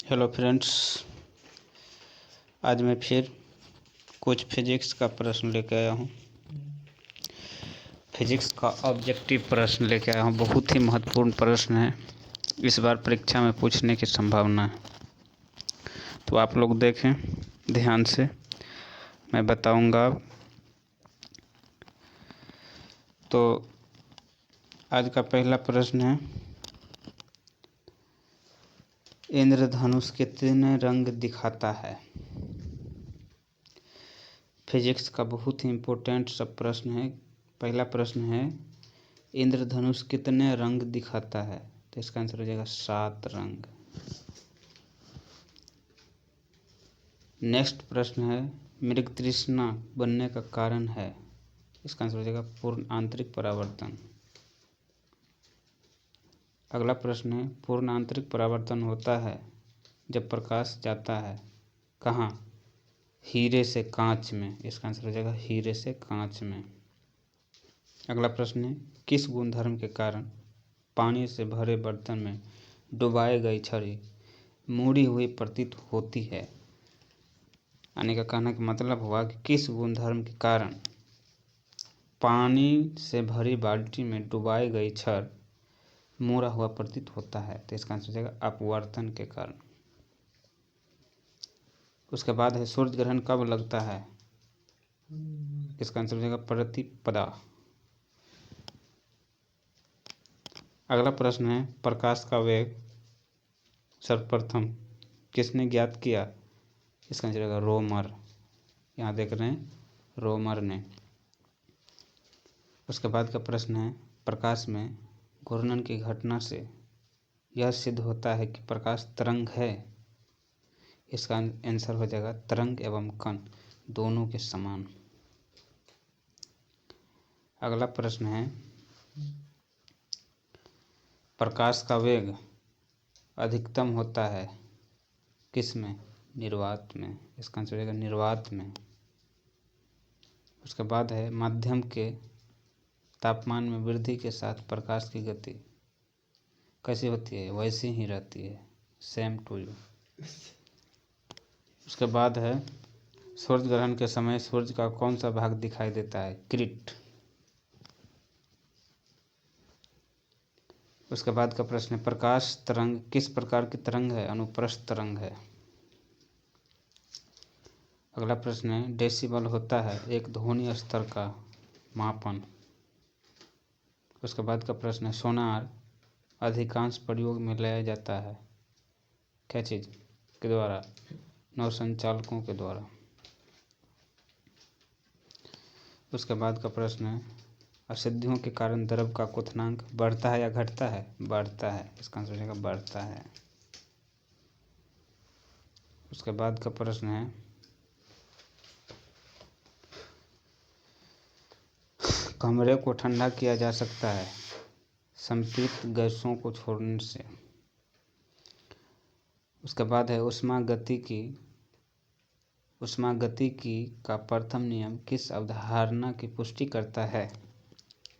Hello friends, आज मैं फिर कुछ फिजिक्स का प्रश्न लेके आया हूँ। फिजिक्स का ऑब्जेक्टिव प्रश्न लेके आया हूँ। बहुत ही महत्वपूर्ण प्रश्न है, इस बार परीक्षा में पूछने की संभावना है। तो आप लोग देखें ध्यान से, मैं बताऊंगा। तो आज का पहला प्रश्न है, इंद्रधनुष कितने रंग दिखाता है? फिजिक्स का बहुत ही इम्पोर्टेंट सब प्रश्न है। पहला प्रश्न है, इंद्रधनुष कितने रंग दिखाता है? तो इसका आंसर हो जाएगा 7 रंग। नेक्स्ट प्रश्न है, मृगतृष्णा बनने का कारण है? इसका आंसर हो जाएगा पूर्ण आंतरिक परावर्तन। अगला प्रश्न है, पूर्ण आंतरिक परावर्तन होता है जब प्रकाश जाता है कहाँ? हीरे से कांच में। इसका आंसर हो जाएगा हीरे से कांच में। अगला प्रश्न है, किस गुणधर्म के कारण पानी से भरे बर्तन में डुबाई गई छड़ी मुड़ी हुई प्रतीत होती है? यानी का कहने का मतलब हुआ कि किस गुणधर्म के कारण पानी से भरी बाल्टी में डुबाई गई छड़ मुड़ा हुआ प्रतीत होता है? तो इसका आंसर हो जाएगा अपवर्तन के कारण। उसके बाद है, सूर्य ग्रहण कब लगता है? इसका आंसर हो जाएगा प्रतिपदा। अगला प्रश्न है, प्रकाश का वेग सर्वप्रथम किसने ज्ञात किया? इसका आंसर होगा रोमर। यहाँ देख रहे हैं, रोमर ने। उसके बाद का प्रश्न है, प्रकाश में घूर्णन की घटना से यह सिद्ध होता है कि प्रकाश तरंग है? इसका आंसर हो जाएगा तरंग एवं कण दोनों के समान। अगला प्रश्न है, प्रकाश का वेग अधिकतम होता है किस में? निर्वात में। इसका आंसर हो जाएगा निर्वात में। उसके बाद है, माध्यम के तापमान में वृद्धि के साथ प्रकाश की गति कैसी होती है? वैसी ही रहती है, सेम टू यू। उसके बाद है, सूर्य ग्रहण के समय सूर्य का कौन सा भाग दिखाई देता है? क्रीट। उसके बाद का प्रश्न है, प्रकाश तरंग किस प्रकार की तरंग है? अनुप्रस्थ तरंग है। अगला प्रश्न है, डेसिबल होता है एक ध्वनि स्तर का मापन। उसके बाद का प्रश्न है, सोनार अधिकांश प्रयोग में लाया जाता है क्या चीज़ के द्वारा? नौसंचालकों के द्वारा। उसके बाद का प्रश्न है, अशुद्धियों के कारण द्रव का क्वथनांक बढ़ता है या घटता है? बढ़ता है। इसका आंसर हो जाएगा बढ़ता है। उसके बाद का प्रश्न है, कमरे को ठंडा किया जा सकता है संपीड़ित गैसों को छोड़ने से। उसके बाद है, ऊष्मागतिकी का प्रथम नियम किस अवधारणा की पुष्टि करता है?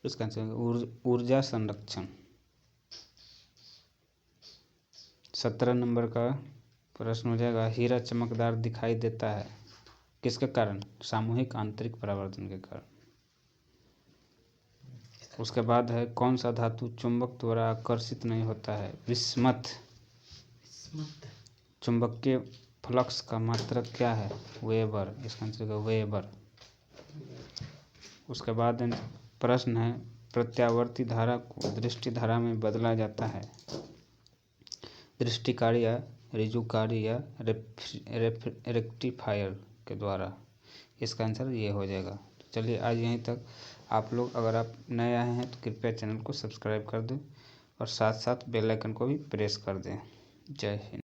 इसका आंसर है ऊर्जा संरक्षण। 17 नंबर का प्रश्न हो जाएगा, हीरा चमकदार दिखाई देता है किसके कारण? सामूहिक आंतरिक परावर्तन के कारण। उसके बाद है, कौन सा धातु चुंबक द्वारा आकर्षित नहीं होता है? विस्मत। चुंबकीय फ्लक्स का मात्रक क्या है? वेबर। इसका आंसर है वेबर। उसके बाद प्रश्न है, प्रत्यावर्ती धारा को दृष्टि धारा में बदला जाता है दृष्टिकारी या ऋजुकारी या रेक्टिफायर के द्वारा। इसका आंसर ये हो जाएगा। तो चलिए आज यहीं तक। आप लोग अगर आप नए आए हैं तो कृपया चैनल को सब्सक्राइब कर दें और साथ साथ बेल आइकन को भी प्रेस कर दें। जय हिंद।